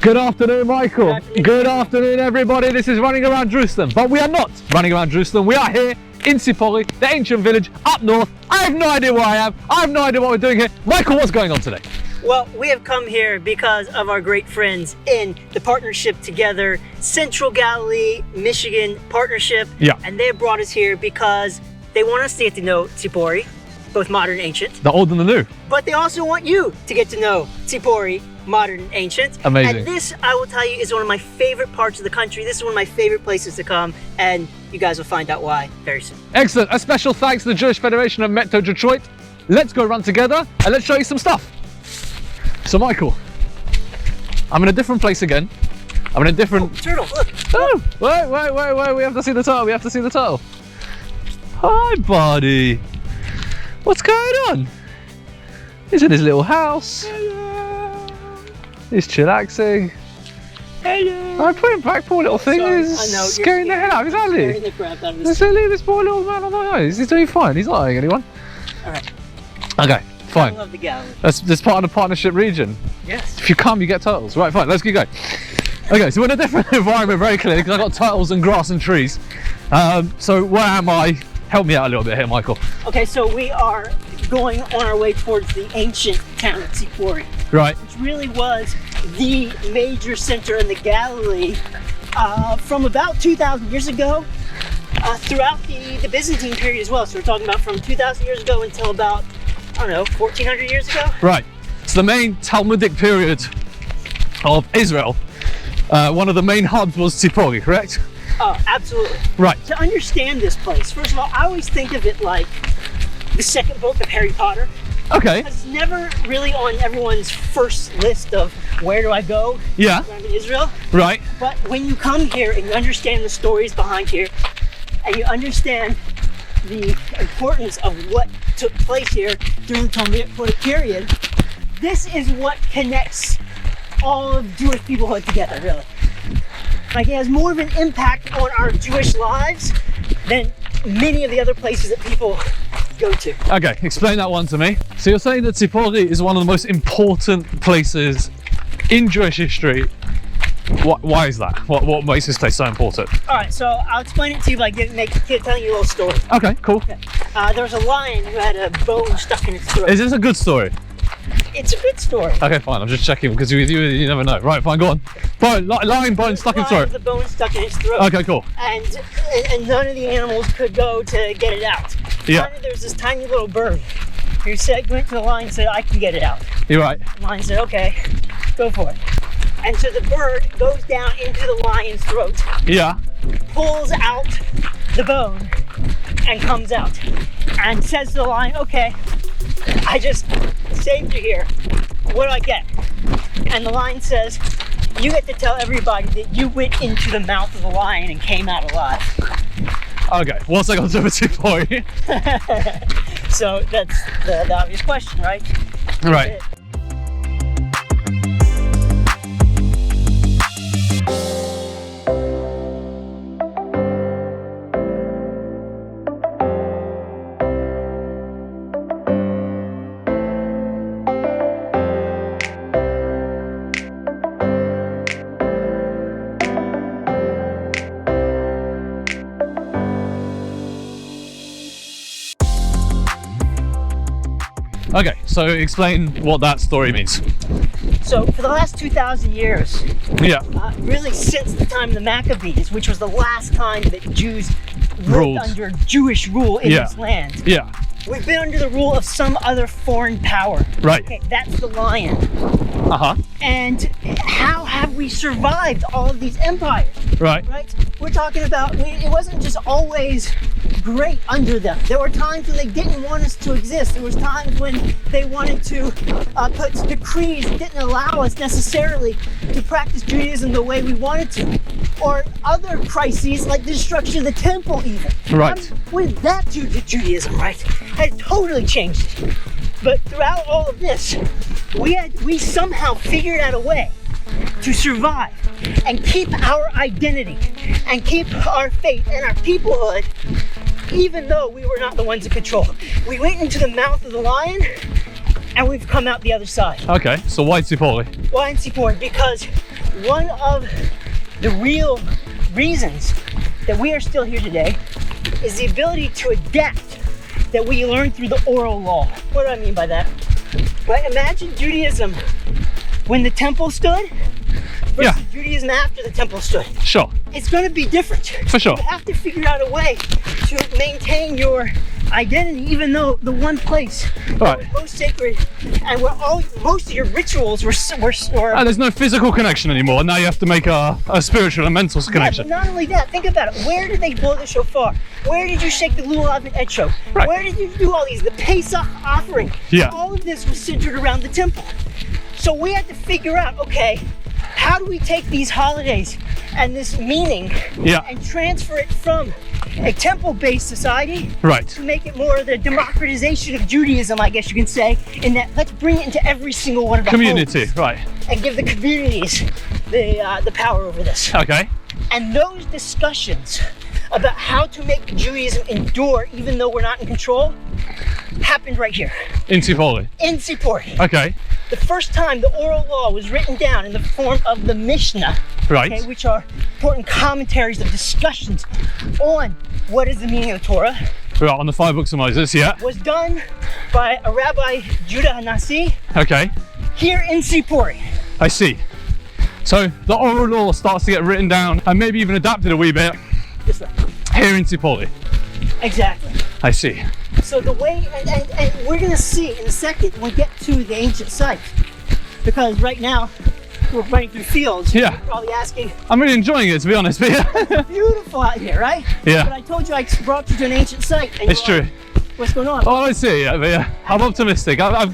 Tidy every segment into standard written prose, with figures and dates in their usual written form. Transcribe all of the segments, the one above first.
Good afternoon, Michael. Good afternoon, everybody. This is Running Around Jerusalem, but we are not running around Jerusalem. We are here in Zippori, the ancient village up north. I have no idea where I am. I have no idea what we're doing here. Michael, what's going on today? Well, we have come here because of our great friends in the partnership together, Central Galilee-Michigan partnership. Yeah. And they brought us here because they want us to get to know Zippori, both modern and ancient. The old and the new. But they also want you to get to know Zippori, modern and ancient. Amazing. And this, I will tell you, is one of my favorite parts of the country. This is one of my favorite places to come, and you guys will find out why very soon. Excellent. A special thanks to the Jewish Federation of Metro Detroit. Let's go run together and let's show you some stuff. So, Michael, I'm in a different place again. I'm in a different... Oh, turtle, look. Oh, wait. We have to see the turtle. We have to see the turtle. Hi, buddy. What's going on? He's in his little house. Hello. He's chillaxing. Hello. I put him back, poor little thing. Sorry, He's I know, scaring the hell out. Exactly. Scaring the crap out of this. Let's leave this poor little man alone. He's doing fine. He's not hurting anyone. All right. Okay, fine. I love the Galilee. That's part of the partnership region. Yes. If you come, you get turtles. Right, fine. Let's keep going. Okay, so we're in a different environment very clearly because I've got turtles and grass and trees. So where am I? Help me out a little bit here, Michael. Okay, so we are going on our way towards the ancient town of Zippori. Right. Which really was the major center in the Galilee from about 2,000 years ago throughout the Byzantine period as well. So we're talking about from 2,000 years ago until about, I don't know, 1,400 years ago? Right. So the main Talmudic period of Israel, one of the main hubs was Zippori, correct? Oh, absolutely. Right. To understand this place, first of all, I always think of it like the second book of Harry Potter. Okay. It's never really on everyone's first list of where do I go Yeah. when I'm in Israel. Right. But when you come here and you understand the stories behind here, and you understand the importance of what took place here during the Talmudic period, this is what connects all of Jewish peoplehood together, really. Like, it has more of an impact on our Jewish lives than many of the other places that people go to. Okay, explain that one to me. So you're saying that Zippori is one of the most important places in Jewish history. Why is that? What makes this place so important? All right, so I'll explain it to you by telling you a little story. Okay, cool. Okay. There was a lion who had a bone stuck in its throat. Is this a good story? It's a good story. Okay, fine. I'm just checking because with you never know. Right, fine, go on. Lion bone stuck in throat. The bone stuck in its throat. Okay, cool. And none of the animals could go to get it out. Yeah. Finally, there's this tiny little bird who went to the lion and said, I can get it out. You're right. The lion said, okay, go for it. And so the bird goes down into the lion's throat, Yeah. pulls out the bone, and comes out. And says to the lion, okay, I just saved you here. What do I get? And the lion says, you get to tell everybody that you went into the mouth of the lion and came out alive. Okay, what's that got to do with Zippori? So that's the obvious question, right? Right. Okay, so explain what that story means. So for the last 2,000 years, Yeah. really since the time of the Maccabees, which was the last time that Jews Ruled. lived under Jewish rule in this land, Yeah. we've been under the rule of some other foreign power. Right. Okay, that's the lion. Uh-huh. And how have we survived all of these empires? Right. Right? We're talking about, it wasn't just always great under them. There were times when they didn't want us to exist. There was times when they wanted to put decrees that didn't allow us necessarily to practice Judaism the way we wanted to. Or other crises like the destruction of the temple even. Right. What did that do to Judaism, right? Had totally changed it. But throughout all of this, we somehow figured out a way to survive and keep our identity and keep our faith and our peoplehood, even though we were not the ones in control. We went into the mouth of the lion and we've come out the other side. Okay, so why Zippori? Why in Zippori? Because one of the real reasons that we are still here today is the ability to adapt that we learned through the oral law. What do I mean by that? Right, imagine Judaism when the temple stood versus Judaism after the temple stood. Sure. It's going to be different. For sure. You have to figure out a way to maintain your identity, even though the one place that was most sacred and where most of your rituals were there's no physical connection anymore. Now you have to make a spiritual and mental connection. But not only that, think about it. Where did they blow the shofar? Where did you shake the lulav and etcho? Right. Where did you do all these? The Pesach offering. Yeah. All of this was centered around the temple. So we had to figure out, okay, how do we take these holidays and this meaning and transfer it from a temple-based society to make it more of the democratization of Judaism, I guess you can say, in that let's bring it into every single one of the community, homes and give the communities the power over this. Okay. And those discussions about how to make Judaism endure even though we're not in control happened right here. In Zippori? In Zippori. Okay. The first time the oral law was written down in the form of the Mishnah, okay, which are important commentaries of discussions on what is the meaning of the Torah. Right, on the 5 books of Moses, was done by a Rabbi Judah Hanassi. Okay. Here in Zippori. I see. So the oral law starts to get written down and maybe even adapted a wee bit here in Zippori. Exactly. I see. So the way, and we're going to see in a second when we get to the ancient site, because right now we're running through fields. Yeah. You're probably asking. I'm really enjoying it, to be honest. But it's beautiful out here, right? Yeah. But I told you I brought you to an ancient site. And it's true. What's going on? Oh, I see. Yeah, but yeah, I'm optimistic. I've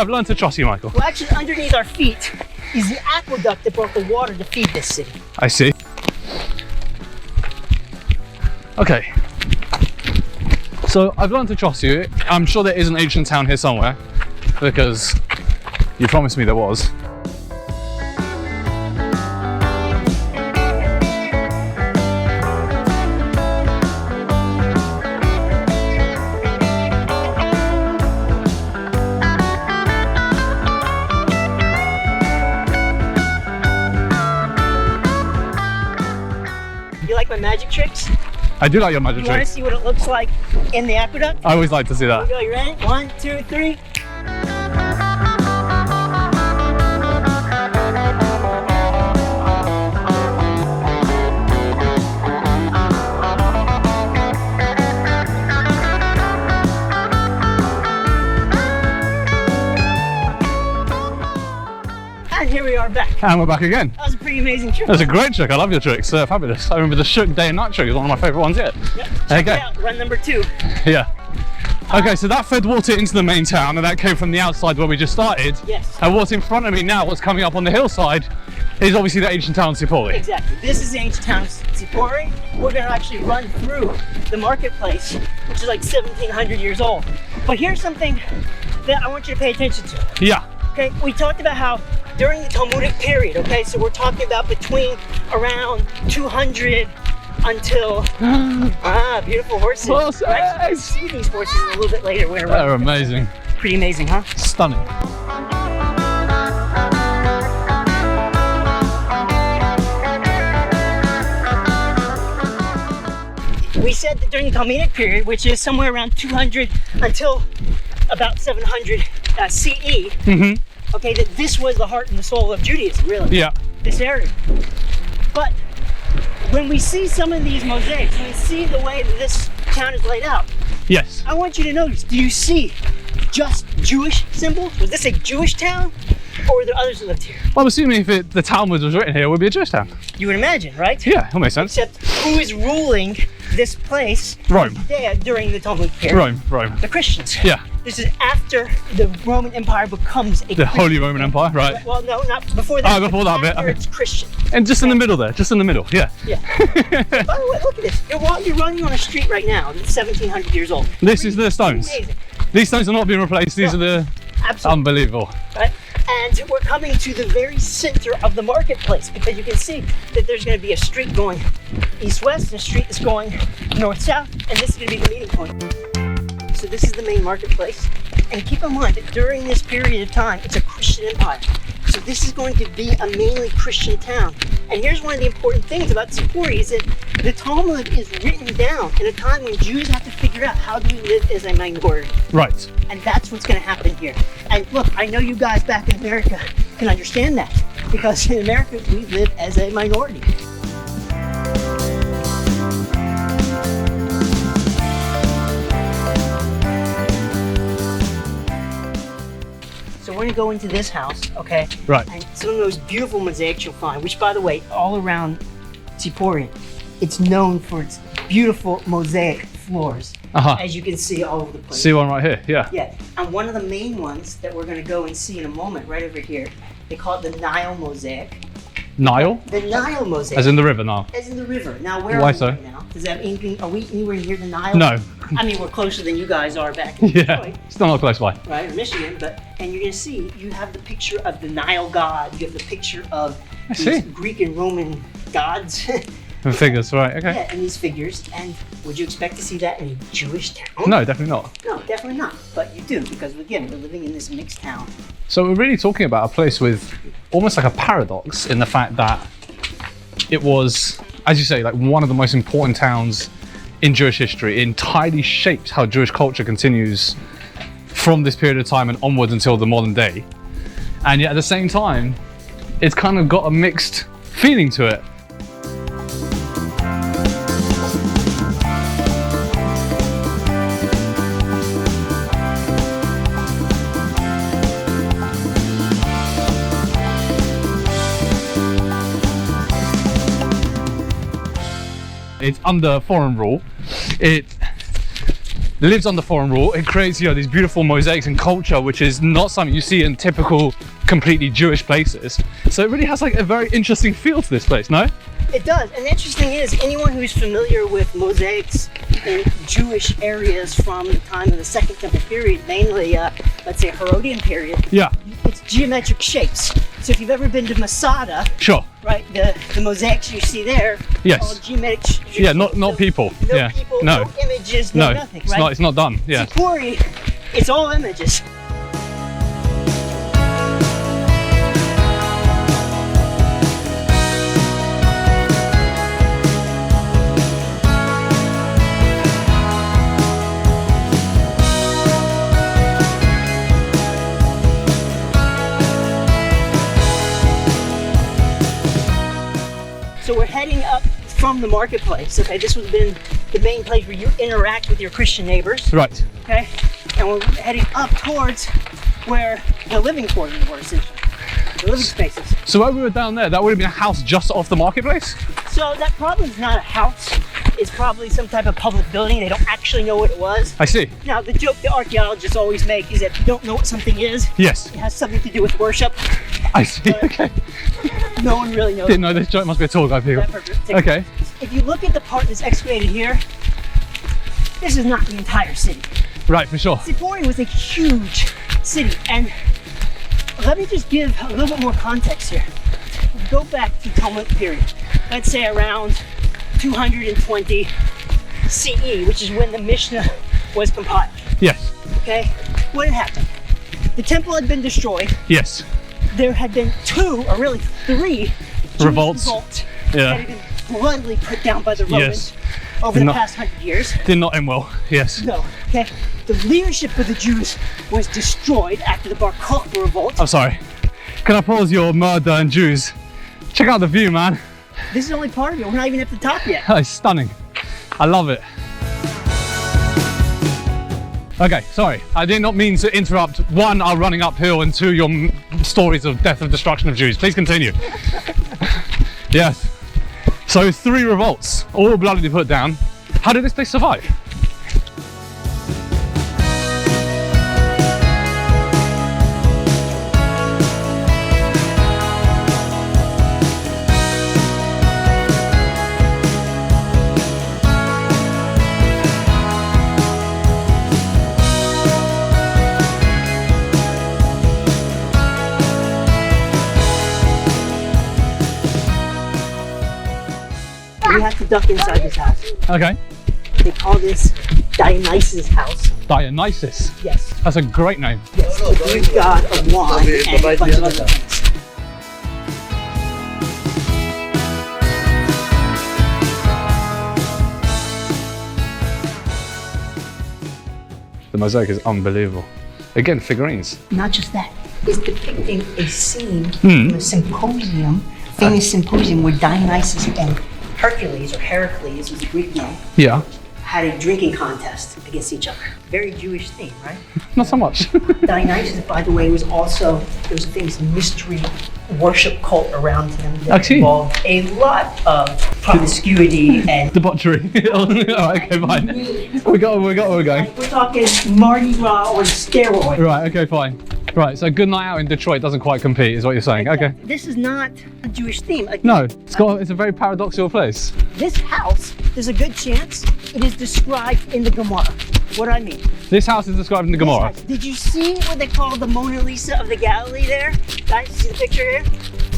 learned to trust you, Michael. Well, actually, underneath our feet is the aqueduct that brought the water to feed this city. I see. Okay. So I've learned to trust you. I'm sure there is an ancient town here somewhere because you promised me there was. You like my magic tricks? I do like your magic tricks. You want to see what it looks like in the aqueduct? I always like to see that. Here we go, you ready? 1, 2, 3. And here we are back. And we're back again. That was a pretty amazing trick. That's a great trick. I love your tricks. Fabulous. I remember the shook day and night trick is one of my favourite ones yet. Yep. There you go. Out, run number 2. Yeah. Okay, so that fed water into the main town and that came from the outside where we just started. Yes. And what's in front of me now, what's coming up on the hillside, is obviously the ancient town of Zippori. Exactly. This is the ancient town of Zippori. We're going to actually run through the marketplace, which is like 1,700 years old. But here's something that I want you to pay attention to. Yeah. Okay, we talked about how during the Talmudic period, okay, so we're talking about between around 200 until beautiful horses. Horses! Right? You'll see these horses a little bit later. They're amazing. Pretty amazing, huh? Stunning. We said that during the Talmudic period, which is somewhere around 200 until about 700 CE, okay, that this was the heart and the soul of Judaism, really. Yeah. This area. But when we see some of these mosaics, when we see the way that this town is laid out, yes, I want you to notice, do you see just Jewish symbols? Was this a Jewish town, or were there others that lived here? Well, I'm assuming if the Talmud was written here, it would be a Jewish town. You would imagine, right? Yeah, that makes sense. Except who is ruling this place? Rome. Judea during the Talmudic period? Rome. The Christians. Yeah. This is after the Roman Empire becomes a The Holy Roman Empire, right? Well, no, not before that. Oh, before that bit. After it's Christian. And just in the middle there, just in the middle, yeah. Yeah. By the way, look at this. You're running on a street right now that's 1,700 years old. This is the stones. Amazing. These stones are not being replaced. These are the Absolutely. unbelievable. Right? And we're coming to the very center of the marketplace because you can see that there's going to be a street going east-west and a street that's going north-south, and this is going to be the meeting point. So this is the main marketplace. And keep in mind that during this period of time, it's a Christian empire. So this is going to be a mainly Christian town. And here's one of the important things about Zippori is that the Talmud is written down in a time when Jews have to figure out how do we live as a minority. Right. And that's what's going to happen here. And look, I know you guys back in America can understand that, because in America we live as a minority. So we're gonna go into this house, okay? Right. And some of those beautiful mosaics you'll find, which by the way, all around Zippori, it's known for its beautiful mosaic floors, as you can see all over the place. See one right here, yeah. Yeah, and one of the main ones that we're gonna go and see in a moment, right over here, they call it the Nile mosaic. Nile? The Nile mosaic. As in the river Nile? As in the river. Now, where Why are we so? right now? Does that anything, are we anywhere near the Nile? No. I mean, we're closer than you guys are back in Yeah, Detroit. still not close by. Right, in Michigan, and you're gonna see, you have the picture of the Nile god, you have the picture of these Greek and Roman gods. And figures, right, okay. Yeah, and these figures, and would you expect to see that in a Jewish town? No, definitely not. No, definitely not, but you do, because again, we're living in this mixed town. So we're really talking about a place with almost like a paradox in the fact that it was, as you say, like one of the most important towns in Jewish history. It entirely shaped how Jewish culture continues from this period of time and onwards until the modern day. And yet at the same time, it's kind of got a mixed feeling to it. It's under foreign rule. It lives under foreign rule. It creates, these beautiful mosaics and culture, which is not something you see in typical, completely Jewish places. So it really has like a very interesting feel to this place, no? It does, and the interesting is, anyone who's familiar with mosaics in Jewish areas from the time of the Second Temple period, mainly, let's say, Herodian period, Yeah. it's geometric shapes. So if you've ever been to Masada, Sure. right, the mosaics you see there, Yes. all geometric. Yeah, not people. No Yeah. people, No. no images, no nothing, right? It's not done. Yeah. Zippori, it's all images. So we're heading up from the marketplace, okay? This would have been the main place where you interact with your Christian neighbors, Right. okay? And we're heading up towards where the living quarters were, essentially, the living spaces. So while we were down there, that would have been a house just off the marketplace? So that probably is not a house. It's probably some type of public building. They don't actually know what it was. I see. Now, the joke the archaeologists always make is that if you don't know what something is, Yes. it has something to do with worship. I see. Okay. No one really knows. Didn't know this joke must be a tour guide, people. that purpose. Okay. If you look at the part that's excavated here, this is not the entire city. Right, for sure. Zippori was a huge city, and let me just give a little bit more context here. Go back to Talmud period. Let's say around 220 CE, which is when the Mishnah was compiled. Yes. Okay? What had happened? The temple had been destroyed. Yes. There had been 2, or really 3, Jewish Revolts. that Yeah. had been bloodily put down by the Romans over the past 100 years. Did not end well. Yes. No, okay? The leadership of the Jews was destroyed after the Bar Kokhba revolt. I'm sorry. Can I pause your murder and Jews? Check out the view, man. This is only part of it. We're not even at the top yet. That is stunning. I love it. Okay, sorry. I did not mean to interrupt, 1, our running uphill, and 2, your stories of death and destruction of Jews. Please continue. Yes. So 3 revolts, all bloodily put down. How did this place survive? We have to duck inside this house. Okay. They call this Dionysus' house. Dionysus. Yes. That's a great name. Yes, the Greek god of wine and a bunch of other things. mosaic is unbelievable. Again, figurines. Not just that, it's depicting a scene from a symposium, famous symposium where Dionysus and Hercules, or Heracles is the Greek name, Yeah. had a drinking contest against each other. Very Jewish theme, right? Not so much. Dionysus, by the way, was also, there was a famous mystery worship cult around him that Actually. involved a lot of promiscuity and Debauchery. Alright, okay, fine. We got where we're going. we're talking Mardi Gras on steroids. Right, okay, fine. Right, so Good Night Out in Detroit doesn't quite compete, is what you're saying. Okay. This is not a Jewish theme. Like, No, it's a very paradoxical place. this house, there's a good chance it is described in the Gemara. What do I mean? This house is described in the Gemara. This house, did you see what they call the Mona Lisa of the Galilee there? Guys, see the picture here?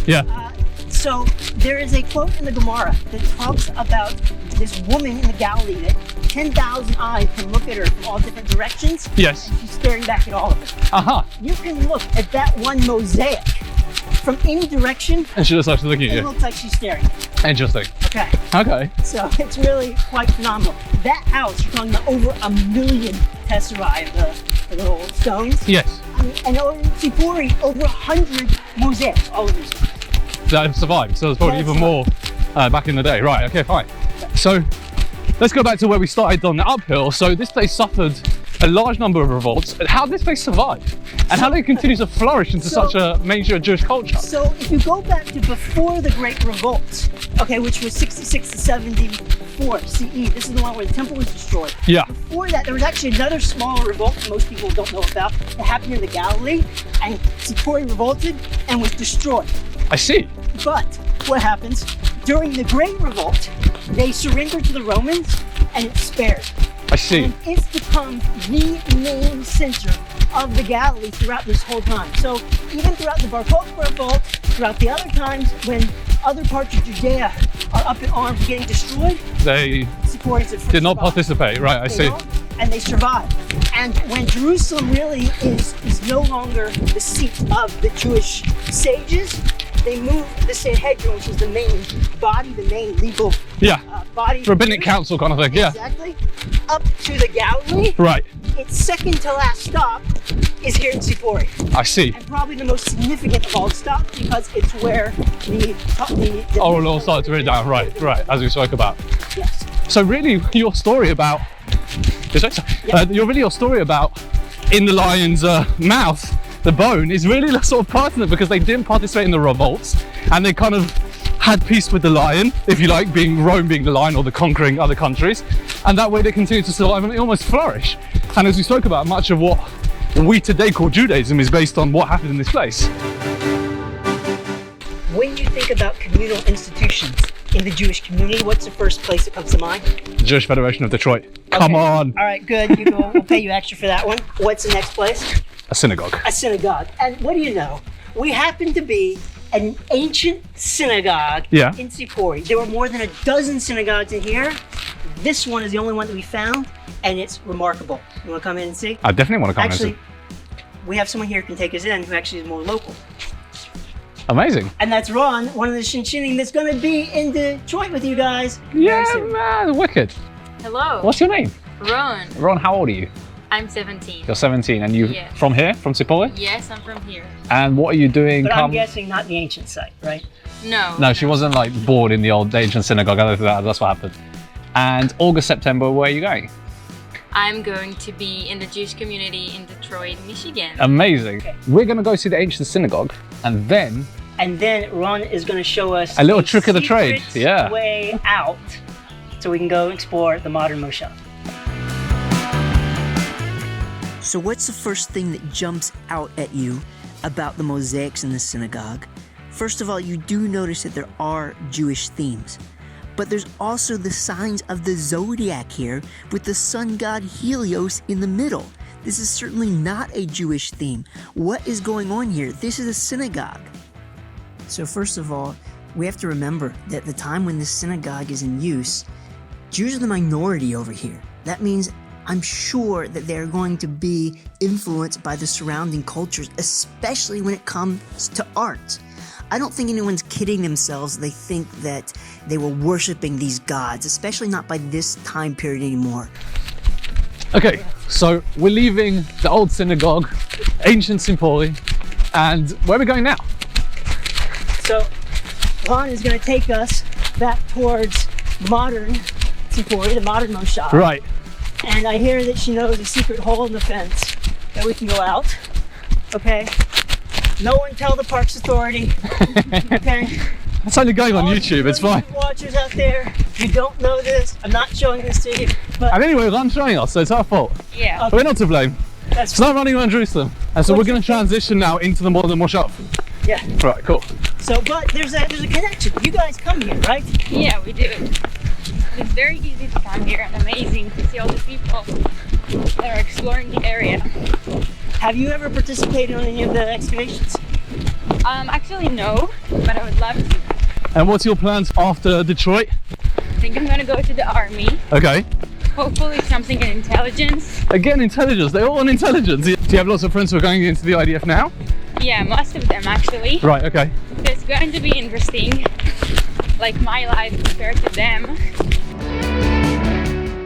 Yeah. So there is a quote in the Gemara that talks about this woman in the Galilee that 10,000 eyes can look at her from all different directions. Yes. And she's staring back at all of them. Aha. You can look at that one mosaic from any direction. And she looks like she's looking at It you. looks like she's staring. Interesting. Okay. Okay. So it's really quite phenomenal. That house, you're talking about over 1 million tesserae of the little stones. Yes. And over in Zippori, over 100 mosaics, all of these. That have survived. So there's probably That's even more back in the day. Right, okay, fine. So let's go back to where we started on the uphill. So this place suffered a large number of revolts. How did this place survive? And how did it continue to flourish into such a major Jewish culture? So if you go back to before the Great Revolt, okay, which was 66 to 74 CE, this is the one where the temple was destroyed. Yeah. Before that, there was actually another small revolt that most people don't know about. It happened in the Galilee, and Zippori revolted and was destroyed. I see. But what happens? During the Great Revolt, they surrendered to the Romans and it spared. I see. And it's become the main center of the Galilee throughout this whole time. So even throughout the Bar Kokhba revolt, throughout the other times when other parts of Judea are up in arms getting destroyed, They supporters did not participate. Right, I see. And they survived. And when Jerusalem really is no longer the seat of the Jewish sages, they moved the Sanhedrin, which is the main body, the main legal Yeah. body. Rabbinic council kind of thing. Yeah. Exactly. Up to the Galilee. Right. Its second to last stop is here in Zippori. I see. And probably the most significant of all the stops because it's where the Oral law started to read down. Right, as we spoke about. Yes. So really, your story about your story about in the lion's mouth, the bone, is really sort of pertinent because they didn't participate in the revolts and they kind of had peace with the lion, if you like, Rome being the lion or the conquering other countries, and that way they continued to survive and they almost flourish. And as we spoke about, much of what we today call Judaism is based on what happened in this place. When you think about communal institutions in the Jewish community, what's the first place that comes to mind? The Jewish Federation of Detroit. Come on. All right, good. We'll pay you extra for that one. What's the next place? A synagogue. A synagogue. And what do you know? We happen to be an ancient synagogue in Zippori. There were more than a dozen synagogues in here. This one is the only one that we found, and it's remarkable. You want to come in and see? I definitely want to come in and Actually, see. we have someone here who can take us in who actually is more local. Amazing. And that's Ron, one of the Shinshining that's going to be in Detroit with you guys. Yeah, man, wicked. Hello. What's your name? Ron. Ron, how old are you? I'm 17. You're 17, and you from here, from Zippori? Yes, I'm from here. And what are you doing? But I'm guessing not the ancient site, right? No. She wasn't like born in the old ancient synagogue. I don't think that's what happened. And August, September, where are you going? I'm going to be in the Jewish community in Detroit, Michigan. Amazing. Okay. We're going to go see the ancient synagogue, and then Ron is going to show us a little trick of the trade. Yeah. Way out, so we can go explore the modern moshav. So what's the first thing that jumps out at you about the mosaics in the synagogue? First of all, you do notice that there are Jewish themes, but there's also the signs of the zodiac here with the sun god Helios in the middle. This is certainly not a Jewish theme. What is going on here? This is a synagogue. So first of all, we have to remember that at the time when this synagogue is in use, Jews are the minority over here. That means I'm sure that they're going to be influenced by the surrounding cultures, especially when it comes to art. I don't think anyone's kidding themselves. They think that they were worshiping these gods, especially not by this time period anymore. Okay, So we're leaving the old synagogue, ancient Zippori, and where are we going now? So Ron is going to take us back towards modern Zippori, the modern moshav. Right. And I hear that she knows a secret hole in the fence that we can go out. Okay? No one tell the Parks Authority. Okay? It's only going on YouTube, it's fine. YouTube watchers out there, you don't know this. I'm not showing this to you. But And anyway, Ron's showing us, so it's our fault. Yeah. Okay. We're not to blame. that's It's not running around Jerusalem. And so we're going to transition now into the modern moshav. yeah. Right, cool. So, but there's a connection. You guys come here, right? Yeah, we do. It's very easy to come here and amazing to see all the people that are exploring the area. Have you ever participated in any of the excavations? Actually no, but I would love to. And what's your plans after Detroit? I think I'm gonna go to the army. Okay. Hopefully something in intelligence. Again, intelligence. They're all on intelligence. Do you have lots of friends who are going into the IDF now? Yeah, most of them actually. Right, okay. It's going to be interesting, like my life compared to them.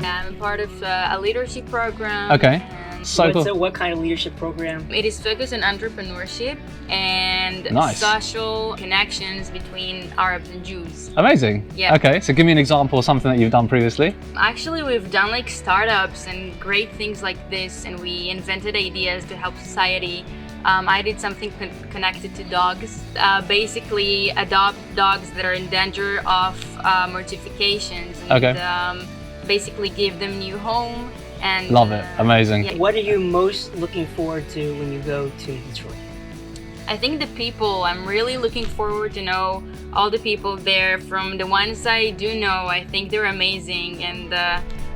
I'm part of a leadership program. Okay. And So cool. What kind of leadership program? it is focused on entrepreneurship and Nice. social connections between Arabs and Jews. Amazing. Yeah. Okay, so give me an example of something that you've done previously. Actually, we've done like startups and great things like this, and we invented ideas to help society. I did something connected to dogs. Basically, adopt dogs that are in danger of mortifications. And, Okay. basically, give them new home. And Love it. Amazing. yeah. What are you most looking forward to when you go to Detroit? I think the people. I'm really looking forward to know all the people there. From the ones I do know, I think they're amazing and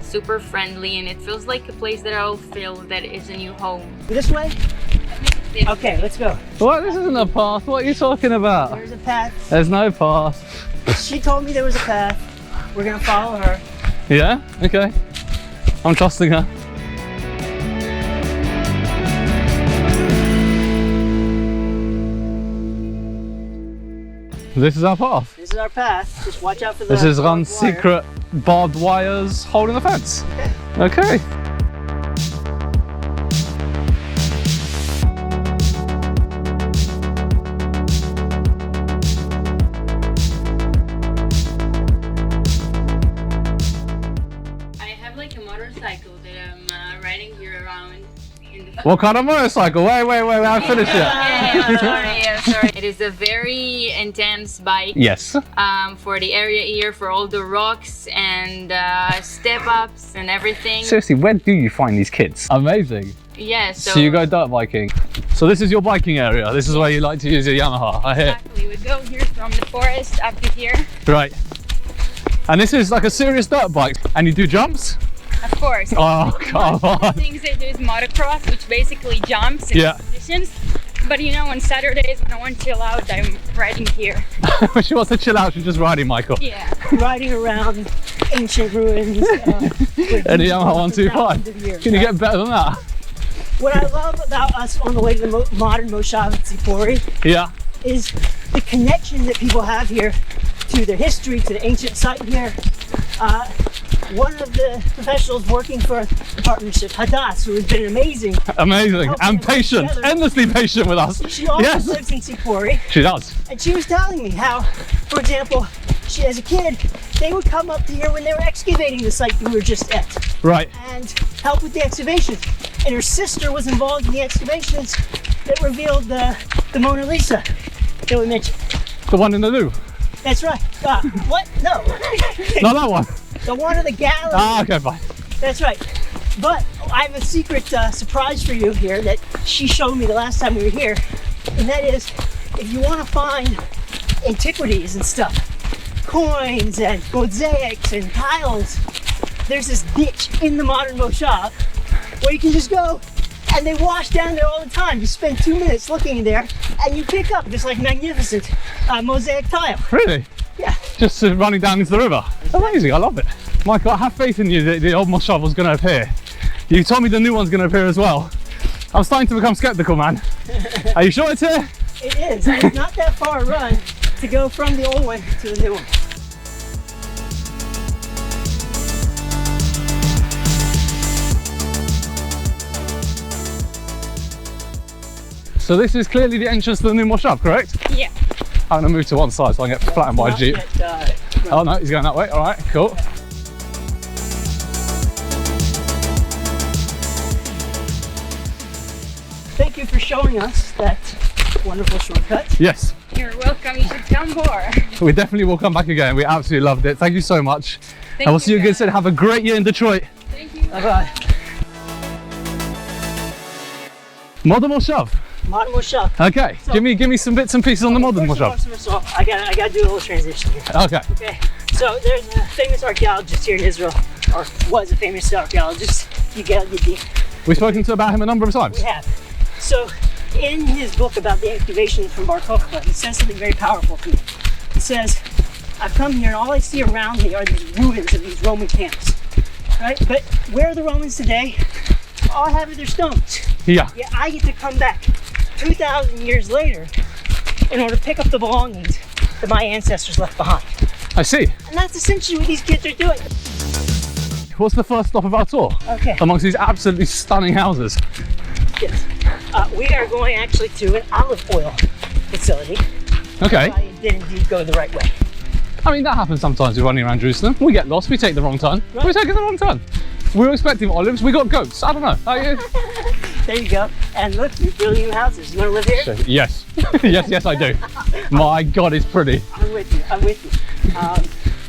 super friendly, and it feels like a place that I'll feel that is a new home. This way? Okay, let's go. What? This isn't a path. What are you talking about? There's a path. There's no path. She told me there was a path. We're gonna follow her. Yeah? Okay. I'm trusting her. This is our path. This is our path. Just watch out for the This is Ron's barbed wire. secret barbed wires holding the fence. Okay. I have like a motorcycle that I'm riding here around in the What kind of motorcycle? Wait, I haven't finished yet. Yeah, sorry. It is a very intense bike. Yes. For the area here, for all the rocks and step ups and everything. Seriously, where do you find these kids? Amazing. Yeah, So you go dirt biking. So this is your biking area. This is where you like to use your Yamaha. I hear. Exactly. We go here from the forest up to here. Right. And this is like a serious dirt bike. And you do jumps? Of course. Oh, come One of the on. things I do is motocross, which basically jumps and Yeah. positions. But you know, on Saturdays when I want to chill out, I'm riding here. When she wants to chill out, she's just riding, Michael. Yeah. Riding around ancient ruins. And the Yamaha 125. Can you get better than that? What I love about us on the way to the modern moshav at Zippori Yeah. is the connection that people have here to their history, to the ancient site here. One of the professionals working for the partnership, Hadass, who has been amazing. Amazing. Helping And us work patient. together. Endlessly patient with us. She also Yes. lives in Zippori, She does. and she was telling me how, for example, she as a kid, they would come up to here when they were excavating the site that we were just at Right. and help with the excavations. And her sister was involved in the excavations that revealed the Mona Lisa that we mentioned. The one in the Louvre. That's right. What? No. Not that one. The one of the Galilee. Ah, okay, fine. That's right. But I have a secret surprise for you here that she showed me the last time we were here. And that is, if you want to find antiquities and stuff, coins and mosaics and tiles, there's this ditch in the modern moshav where you can just go and they wash down there all the time. You spend 2 minutes looking in there and you pick up this like magnificent mosaic tile. Really? Yeah. Just running down into the river. Amazing, I love it. Michael, I have faith in you that the old moshav was going to appear. You told me the new one's going to appear as well. I'm starting to become skeptical, man. Are you sure it's here? It is. It's not that far a run to go from the old one to the new one. So this is clearly the entrance to the new moshav, correct? Yeah. I'm gonna move to one side so I can get flattened by a jeep. Oh no, he's going that way. All right, cool. Thank you for showing us that wonderful shortcut. Yes, You're welcome. You should come more. we definitely will come back again. We absolutely loved it. Thank you so much. Thank And we'll see you again guys. soon. Have a great year in Detroit. Thank you. Bye-bye. Modern moshav. Modern moshav. Okay, give me some bits and pieces on the modern moshav. First of all, I gotta do a little transition here. Okay. Okay, so there's a famous archaeologist here in Israel, or was a famous archaeologist, Galilee-Michigan. We've spoken to about him a number of times. We have. So, in his book about the excavation from Bar Kokhba, he says something very powerful to me. He says, I've come here and all I see around me are these ruins of these Roman camps, right? But where are the Romans today? All I have are their stones. Yeah. Yet I get to come back 2,000 years later in order to pick up the belongings that my ancestors left behind. I see. And that's essentially what these kids are doing. What's the first stop of our tour? Okay. Amongst these absolutely stunning houses. Yes. We are going actually to an olive oil facility. Okay. I did indeed go the right way. I mean, that happens sometimes we're running around Jerusalem. We get lost, we take the wrong turn. Right. We're taking the wrong turn. We were expecting olives, we got goats. I don't know. There you go. And look, you're building new houses. You want to live here? Yes. yes, I do. My God, it's pretty. I'm with you. I'm with you.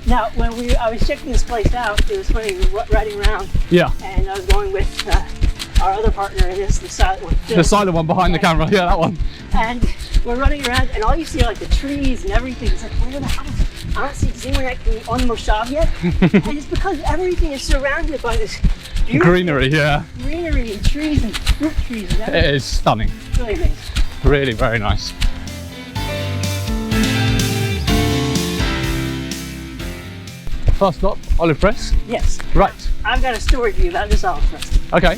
Now, when I was checking this place out, it was funny. We were riding around, Yeah. and I was going with our other partner in this, the silent one. The silent one behind the camera. Yeah, that one. And we're running around, and all you see are like the trees and everything. It's like, where the hell? I don't see. Does anyone actually on the moshav yet? And it's because everything is surrounded by this beautiful Greenery, yeah. greenery and trees and fruit trees and It everything. is stunning. It's really amazing. Really, very nice. First stop, olive press. Yes. Right. I've got a story for you about this olive press. Okay.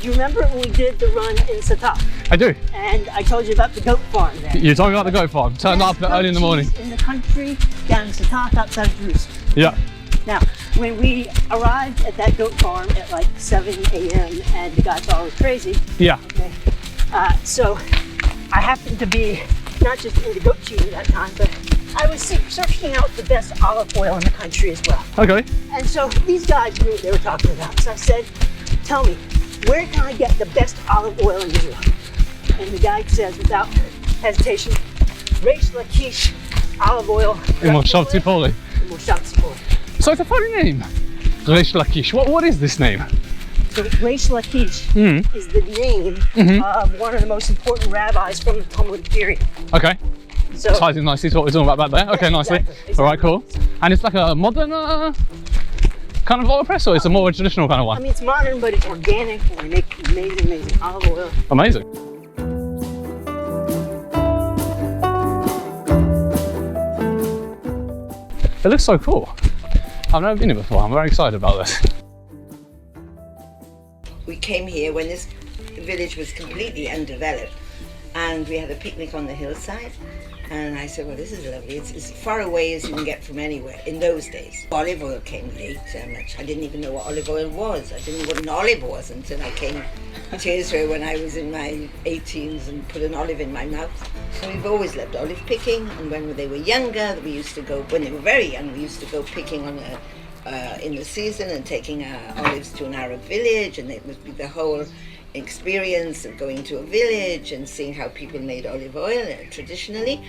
Do you remember when we did the run in Sataf? I do. And I told you about the goat farm there? You're talking about the goat farm. Turned Best up early in the goat morning. cheese in the country, down in Sataf, outside of Jerusalem. Yeah. Now, when we arrived at that goat farm at like 7 a.m. and the guy thought I was crazy, Yeah. okay, so I happened to be not just into goat cheese at that time, but I was searching out the best olive oil in the country as well. Okay. And so these guys knew what they were talking about. So I said, tell me, where can I get the best olive oil in Israel? And the guy says without hesitation, Reish Lakish olive oil. In Moshav Zippori. In Moshav Zippori. So it's a funny name. Reish Lakish. What is this name? So Reish Lakish is the name of one of the most important rabbis from the Talmudic period. Okay. So Ties in nicely to what we're talking about back there. Okay, nicely. exactly. All right, cool. And it's like a modern kind of olive press, or it's a more traditional kind of I one? mean, it's modern, but it's organic. And we make amazing olive oil. Amazing. It looks so cool. I've never been here before. I'm very excited about this. We came here when this village was completely undeveloped, and we had a picnic on the hillside. And I said, well, this is lovely. It's as far away as you can get from anywhere in those days. Olive oil came late so much. I didn't even know what olive oil was. I didn't know what an olive was until I came to Israel when I was in my 18s and put an olive in my mouth. So we've always loved olive picking. And when they were younger, we used to go, when they were very young, we used to go picking on in the season and taking olives to an Arab village, and it would be the whole experience of going to a village and seeing how people made olive oil traditionally.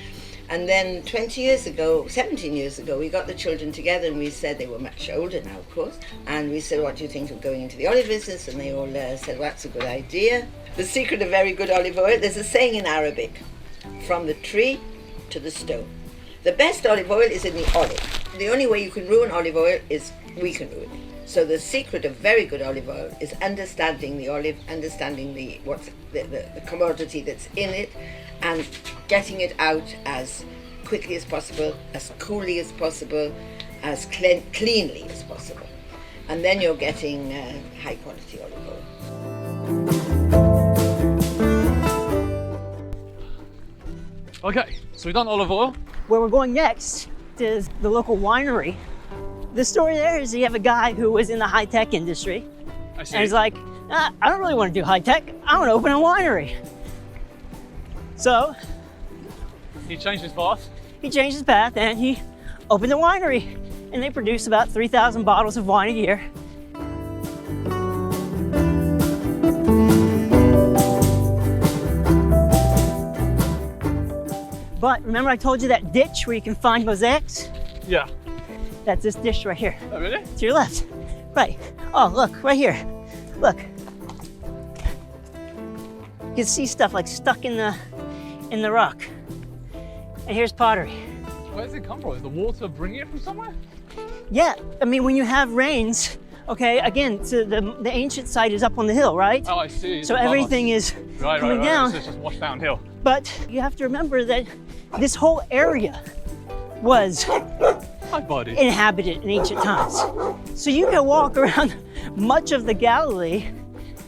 And then 17 years ago, we got the children together and we said, they were much older now, of course, and we said, what do you think of going into the olive business? And they all said, well, that's a good idea. The secret of very good olive oil, there's a saying in Arabic, from the tree to the stone. The best olive oil is in the olive. The only way you can ruin olive oil is we can ruin it. So the secret of very good olive oil is understanding the olive, understanding the commodity that's in it, and getting it out as quickly as possible, as coolly as possible, as cleanly as possible. And then you're getting high quality olive oil. Okay, so we've done olive oil. Where we're going next is the local winery. The story there is you have a guy who was in the high-tech industry, I see. and he's like, I don't really want to do high-tech, I want to open a winery. So He changed his path. he changed his path and he opened a winery. And they produce about 3,000 bottles of wine a year. But remember I told you that ditch where you can find mosaics? Yeah. That's this ditch right here. Oh, really? To your left. Right. Oh, look, right here. Look. You can see stuff like stuck in the rock. And here's pottery. Where does it come from? Is the water bringing it from somewhere? Yeah, I mean, when you have rains, okay, again, so the ancient site is up on the hill, right? Oh, I see. It's So above everything us. is Right. coming down. So it's just washed downhill. But you have to remember that this whole area was Hi, buddy. inhabited in ancient times. So you can walk around much of the Galilee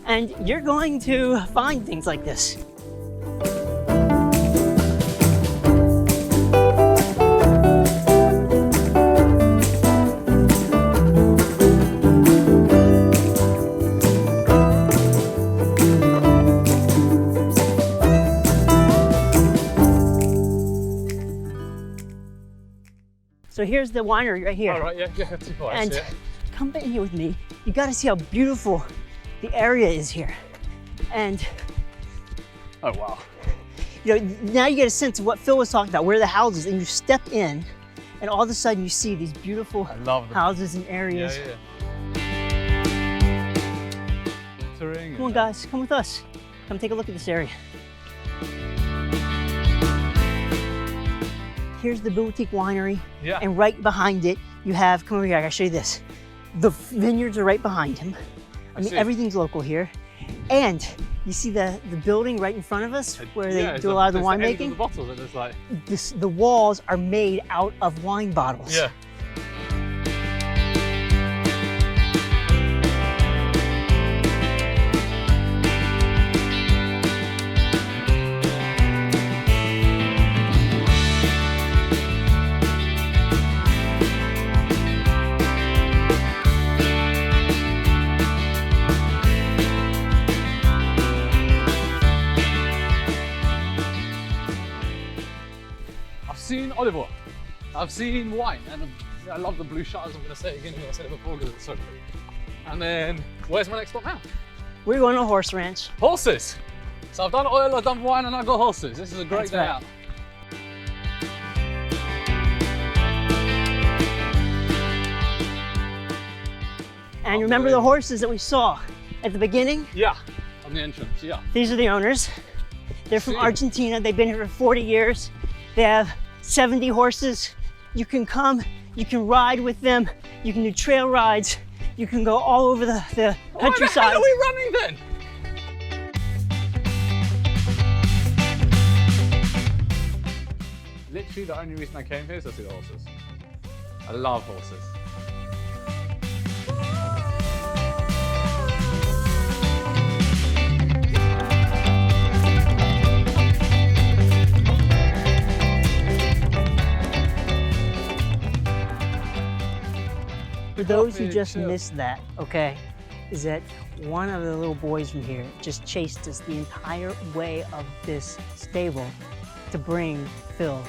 and you're going to find things like this. So here's the winery right here. All right, yeah, that's too far. I And see it. come in here with me. You got to see how beautiful the area is here. And Oh, wow. you know, now you get a sense of what Phil was talking about, where the houses, and you step in, and all of a sudden you see these beautiful I love the houses and Yeah, areas. yeah. Terrain. Come on, guys, come with us. Come take a look at this area. Here's the boutique winery, Yeah. and right behind it, you have, come over here, I gotta show you this. The vineyards are right behind him. I mean, see. everything's local here. And you see the building right in front of us where they do a lot of the winemaking? The bottle that there's like. The walls are made out of wine bottles. Yeah. I've seen olive oil, I've seen wine, and I love the blue shutters. I'm going to say it again, I said it before because it's so pretty. And then, where's my next stop now? We're going to a horse ranch. Horses! So I've done oil, I've done wine, and I've got horses. This is a great That's day right. out. And remember the horses that we saw at the beginning? Yeah, on the entrance, yeah. These are the owners. They're from See. Argentina. They've been here for 40 years. They have 70 horses. You can come, you can ride with them. You can do trail rides. You can go all over the Why the countryside. hell are we running then? Literally the only reason I came here is to see the horses. I love horses. For those who Coffee, just chill. missed that, okay, is that one of the little boys from here just chased us the entire way of this stable to bring Phil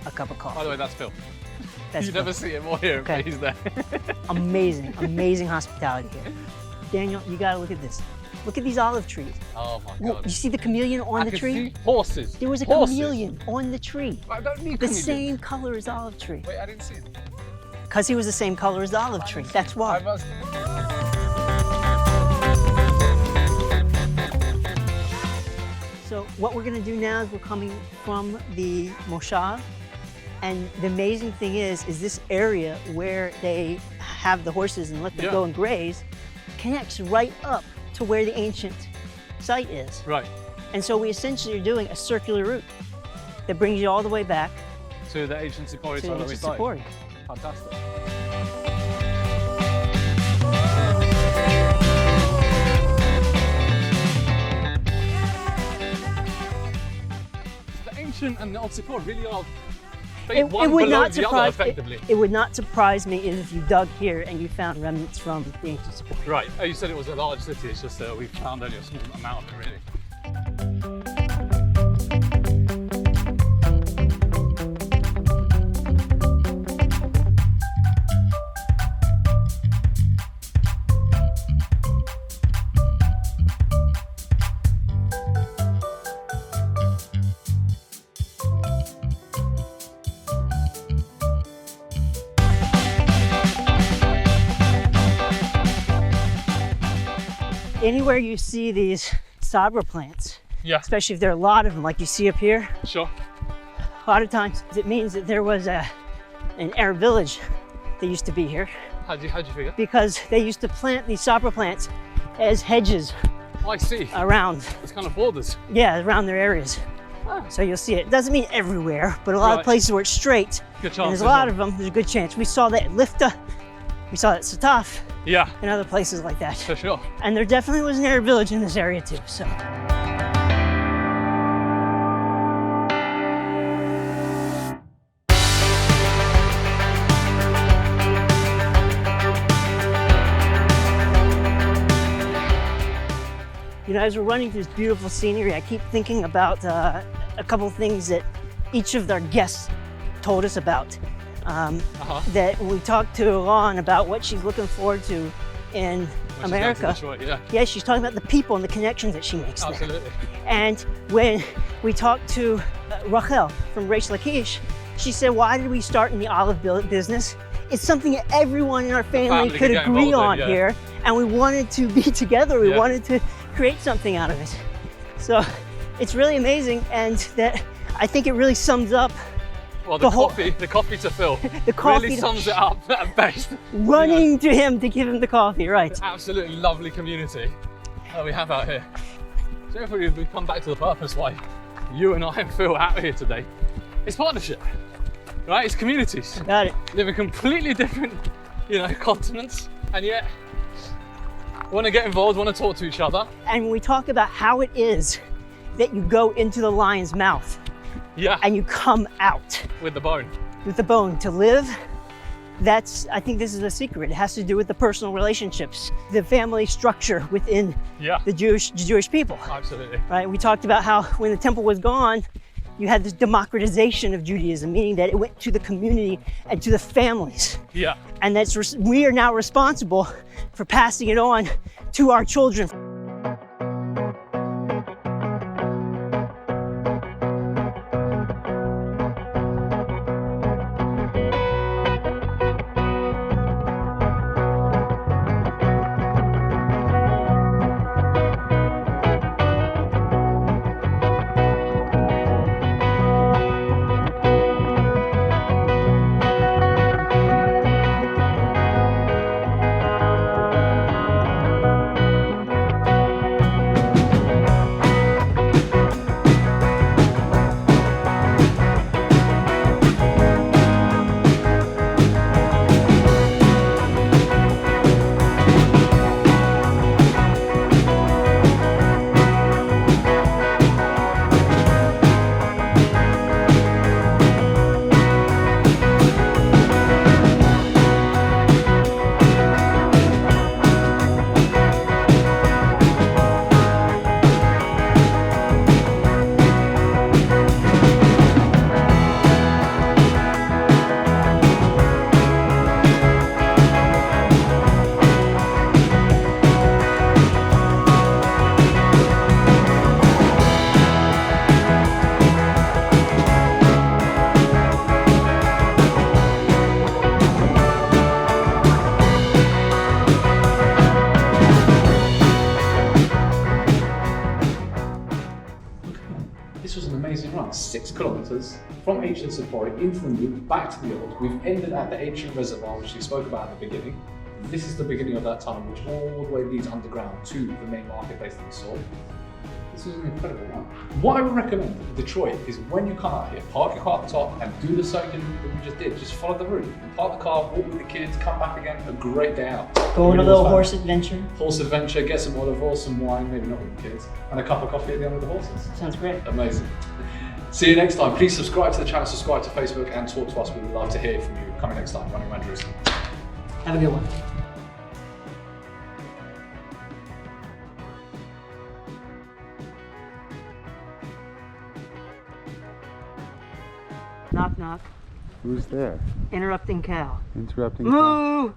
a cup of By the coffee. way, that's Phil. That's You Phil. never see him or hear him, Okay. but he's there. Amazing, amazing hospitality here. Daniel, you gotta look at this. Look at these olive trees. Oh my Whoa, god. you see the chameleon on I the can tree? see horses. There was a horses. chameleon on the tree. I don't need The chameleon. same color as the olive tree. Wait, I didn't see him. Because he was the same color as the olive tree. That's I why. must. So what we're gonna do now is we're coming from the moshav. And the amazing thing is this area where they have the horses and let them Yeah. go and graze connects right up to where the ancient site is. Right. And so we essentially are doing a circular route that brings you all the way back To the ancient Zippori to site where we ancient started. Zippori. Fantastic. The ancient and the old Zippori really are one would below not the other, surprise effectively. it would not surprise me if you dug here and you found remnants from the ancient Zippori. Right. Oh, you said it was a large city. It's just we found only a small amount of it, really. anywhere you see these sabra plants, Yeah. especially if there are a lot of them, like you see up here, Sure. a lot of times it means that there was an Arab village that used to be here, How'd you figure? because they used to plant these sabra plants as hedges Oh, I see. around, It's kind of borders. yeah, around their areas. Oh. So you'll see it. Doesn't mean everywhere, but a lot Right. of places where it's straight, Good chance. and there's a lot of them, there's a good chance. We saw that at Lifta, we saw that at Sataf, Yeah, and other places like that. for sure. And there definitely was an Arab village in this area too, so. You know, as we're running through this beautiful scenery, I keep thinking about a couple things that each of our guests told us about. That when we talked to Ron about what she's looking forward to in America. Detroit, yeah. Yeah, she's talking about the people and the connections that she makes there. Absolutely. And when we talked to Rachel from Reish Lakish, she said, why did we start in the olive business? It's something that everyone in our family could get agree involved on in, yeah. here. And we wanted to be together. We Yeah. wanted to create something out of it. So it's really amazing. And that I think it really sums up Well, The the whole- coffee to Phil the coffee. really sums it up at best. Running to him to give him the coffee, right? Absolutely lovely community that we have out here. So if we come back to the purpose why you and I and Phil are out here today, it's partnership, right? It's communities. Got it. Live in completely different, continents, and yet want to get involved, want to talk to each other. And when we talk about how it is that you go into the lion's mouth Yeah, and you come out with the bone. with the bone to live, I think this is the secret. It has to do with the personal relationships, the family structure within Yeah, the Jewish people, absolutely. right? We talked about how when the temple was gone, you had this democratization of Judaism, meaning that it went to the community and to the families. Yeah, And we are now responsible for passing it on to our children. This was an amazing run, 6 kilometers from ancient Zippori into the new, back to the old. We've ended at the ancient reservoir, which we spoke about at the beginning. This is the beginning of that tunnel, which all the way leads underground to the main marketplace that we saw. This was an incredible run. What I would recommend in Detroit is when you come out here, park your car at the top and do the circuit that we just did. Just follow the route. Park the car, walk with the kids, come back again. A great day out. Go on a Really little fun. horse adventure. Horse adventure, get some olive oil, some wine, maybe not with the kids, and a cup of coffee at the end with the horses. Sounds great. Amazing. See you next time. Please subscribe to the channel, subscribe to Facebook, and talk to us. We would love to hear from you. Coming next time, Running Around Jerusalem. Have a good one. Knock, knock. Who's there? Interrupting cow. Interrupting. Moo!